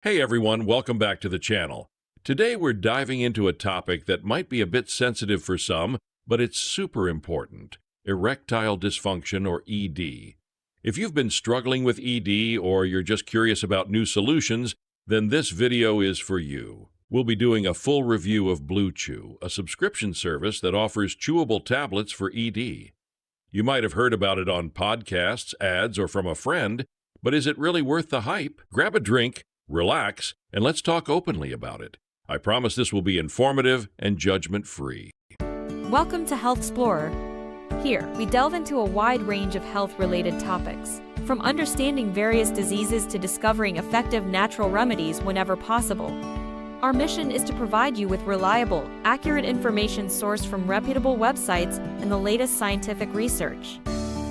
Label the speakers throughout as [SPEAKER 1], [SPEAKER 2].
[SPEAKER 1] Hey everyone, welcome back to the channel. Today we're diving into a topic that might be a bit sensitive for some, but it's super important: erectile dysfunction, or ED. If you've been struggling with ED or you're just curious about new solutions, then this video is for you. We'll be doing a full review of BlueChew, a subscription service that offers chewable tablets for ED. You might have heard about it on podcasts, ads, or from a friend, but is it really worth the hype? Grab a drink, relax, and let's talk openly about it. I promise this will be informative and judgment-free.
[SPEAKER 2] Welcome to Health Explorer. Here, we delve into a wide range of health-related topics, from understanding various diseases to discovering effective natural remedies whenever possible. Our mission is to provide you with reliable, accurate information sourced from reputable websites and the latest scientific research.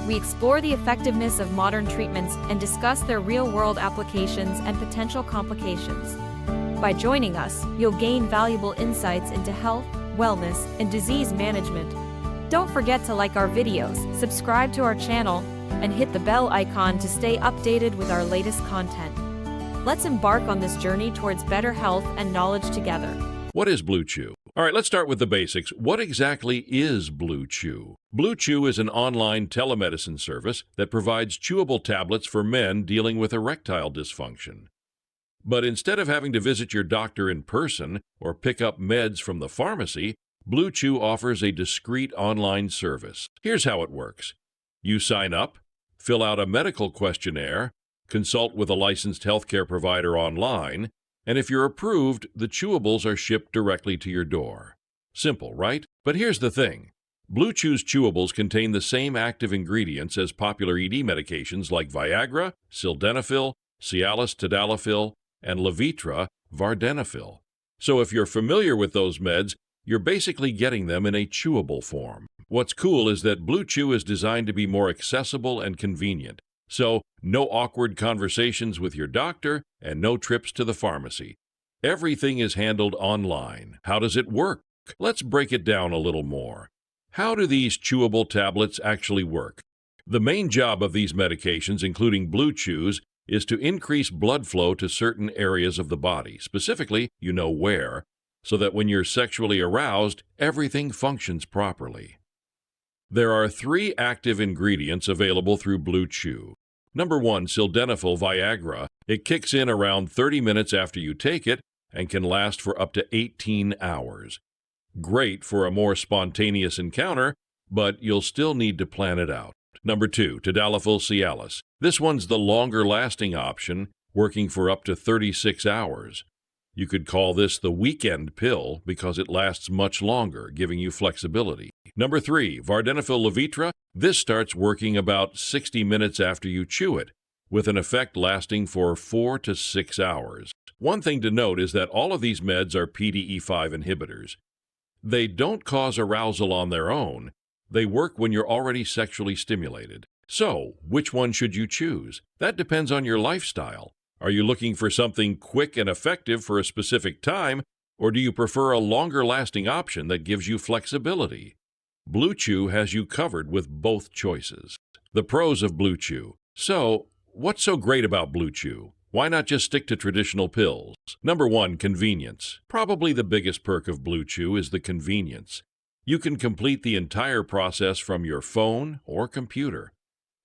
[SPEAKER 2] We explore the effectiveness of modern treatments and discuss their real-world applications and potential complications. By joining us, you'll gain valuable insights into health, wellness, and disease management. Don't forget to like our videos, subscribe to our channel, and hit the bell icon to stay updated with our latest content. Let's embark on this journey towards better health and knowledge together.
[SPEAKER 1] What is BlueChew? All right, let's start with the basics. What exactly is BlueChew? BlueChew is an online telemedicine service that provides chewable tablets for men dealing with erectile dysfunction. But instead of having to visit your doctor in person or pick up meds from the pharmacy, BlueChew offers a discreet online service. Here's how it works. You sign up, fill out a medical questionnaire, consult with a licensed healthcare provider online, and if you're approved, the chewables are shipped directly to your door. Simple, right? But here's the thing. BlueChew's chewables contain the same active ingredients as popular ED medications like Viagra, sildenafil, Cialis tadalafil, and Levitra vardenafil. So if you're familiar with those meds, you're basically getting them in a chewable form. What's cool is that BlueChew is designed to be more accessible and convenient. So, no awkward conversations with your doctor and no trips to the pharmacy. Everything is handled online. How does it work? Let's break it down a little more. How do these chewable tablets actually work? The main job of these medications, including BlueChew's, is to increase blood flow to certain areas of the body, specifically, you know where, so that when you're sexually aroused, everything functions properly. There are 3 active ingredients available through BlueChew. Number 1, sildenafil Viagra. It kicks in around 30 minutes after you take it and can last for up to 18 hours. Great for a more spontaneous encounter, but you'll still need to plan it out. Number 2, tadalafil Cialis. This one's the longer-lasting option, working for up to 36 hours. You could call this the weekend pill because it lasts much longer, giving you flexibility. Number 3, vardenafil Levitra. This starts working about 60 minutes after you chew it, with an effect lasting for 4 to 6 hours. One thing to note is that all of these meds are PDE5 inhibitors. They don't cause arousal on their own. They work when you're already sexually stimulated. So, which one should you choose? That depends on your lifestyle. Are you looking for something quick and effective for a specific time, or do you prefer a longer-lasting option that gives you flexibility? BlueChew has you covered with both choices. The pros of BlueChew. So, what's so great about BlueChew? Why not just stick to traditional pills? Number 1, convenience. Probably the biggest perk of BlueChew is the convenience. You can complete the entire process from your phone or computer.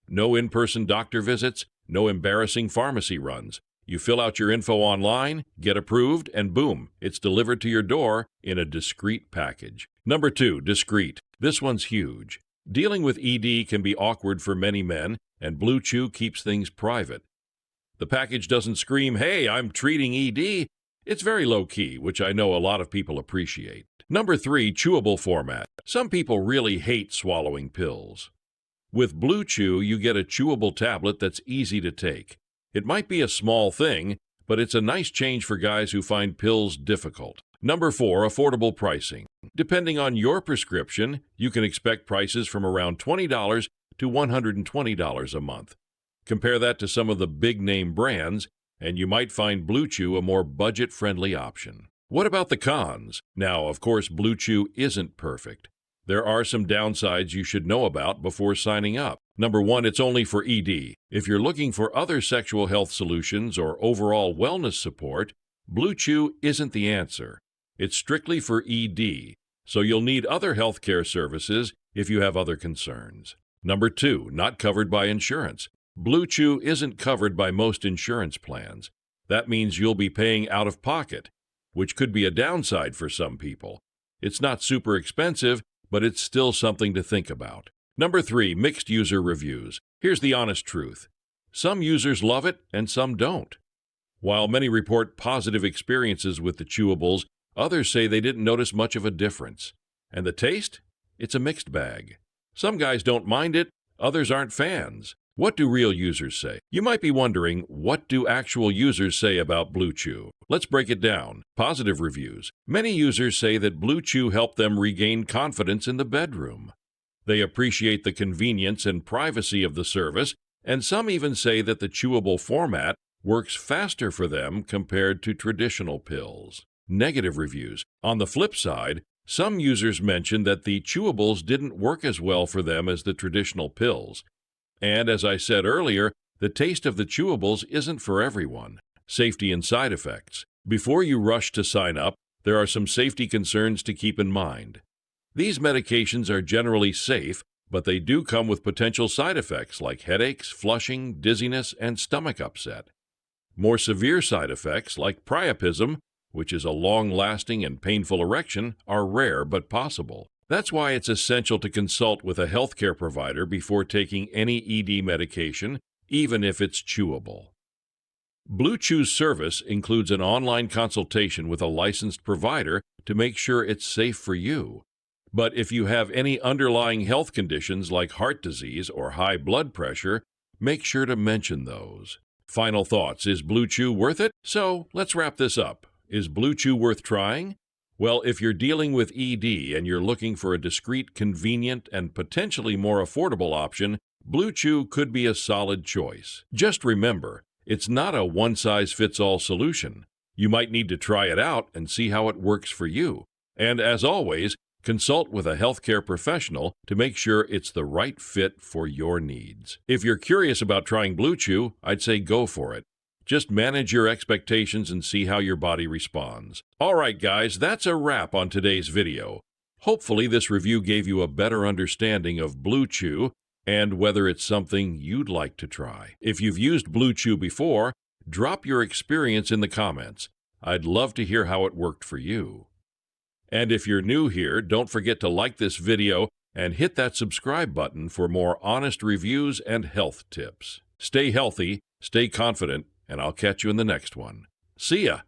[SPEAKER 1] No in-person doctor visits, no embarrassing pharmacy runs. You fill out your info online, get approved, and boom, it's delivered to your door in a discreet package. Number 2, discreet. This one's huge. Dealing with ED can be awkward for many men, and BlueChew keeps things private. The package doesn't scream, "Hey, I'm treating ED." It's very low-key, which I know a lot of people appreciate. Number 3, chewable format. Some people really hate swallowing pills. With BlueChew, you get a chewable tablet that's easy to take. It might be a small thing, but it's a nice change for guys who find pills difficult. Number 4, affordable pricing. Depending on your prescription, you can expect prices from around $20 to $120 a month. Compare that to some of the big-name brands, and you might find BlueChew a more budget-friendly option. What about the cons? Now, of course, BlueChew isn't perfect. There are some downsides you should know about before signing up. Number one, it's only for ED. If you're looking for other sexual health solutions or overall wellness support, BlueChew isn't the answer. It's strictly for ED, so you'll need other healthcare services if you have other concerns. Number two, not covered by insurance. BlueChew isn't covered by most insurance plans. That means you'll be paying out of pocket, which could be a downside for some people. It's not super expensive, but it's still something to think about. Number three, mixed user reviews. Here's the honest truth. Some users love it and some don't. While many report positive experiences with the chewables, others say they didn't notice much of a difference. And the taste? It's a mixed bag. Some guys don't mind it, others aren't fans. What do real users say? You might be wondering, what do actual users say about BlueChew? Let's break it down. Positive reviews. Many users say that BlueChew helped them regain confidence in the bedroom. They appreciate the convenience and privacy of the service, and some even say that the chewable format works faster for them compared to traditional pills. Negative reviews. On the flip side, some users mention that the chewables didn't work as well for them as the traditional pills. And as I said earlier, the taste of the chewables isn't for everyone. Safety and side effects. Before you rush to sign up, there are some safety concerns to keep in mind. These medications are generally safe, but they do come with potential side effects like headaches, flushing, dizziness, and stomach upset. More severe side effects like priapism, which is a long-lasting and painful erection, are rare but possible. That's why it's essential to consult with a healthcare provider before taking any ED medication, even if it's chewable. BlueChew's service includes an online consultation with a licensed provider to make sure it's safe for you. But if you have any underlying health conditions like heart disease or high blood pressure, make sure to mention those. Final thoughts, is BlueChew worth it? So, let's wrap this up. Is BlueChew worth trying? Well, if you're dealing with ED and you're looking for a discreet, convenient, and potentially more affordable option, BlueChew could be a solid choice. Just remember, it's not a one-size-fits-all solution. You might need to try it out and see how it works for you. And as always, consult with a healthcare professional to make sure it's the right fit for your needs. If you're curious about trying BlueChew, I'd say go for it. Just manage your expectations and see how your body responds. All right, guys, that's a wrap on today's video. Hopefully, this review gave you a better understanding of BlueChew and whether it's something you'd like to try. If you've used BlueChew before, drop your experience in the comments. I'd love to hear how it worked for you. And if you're new here, don't forget to like this video and hit that subscribe button for more honest reviews and health tips. Stay healthy, stay confident, and I'll catch you in the next one. See ya!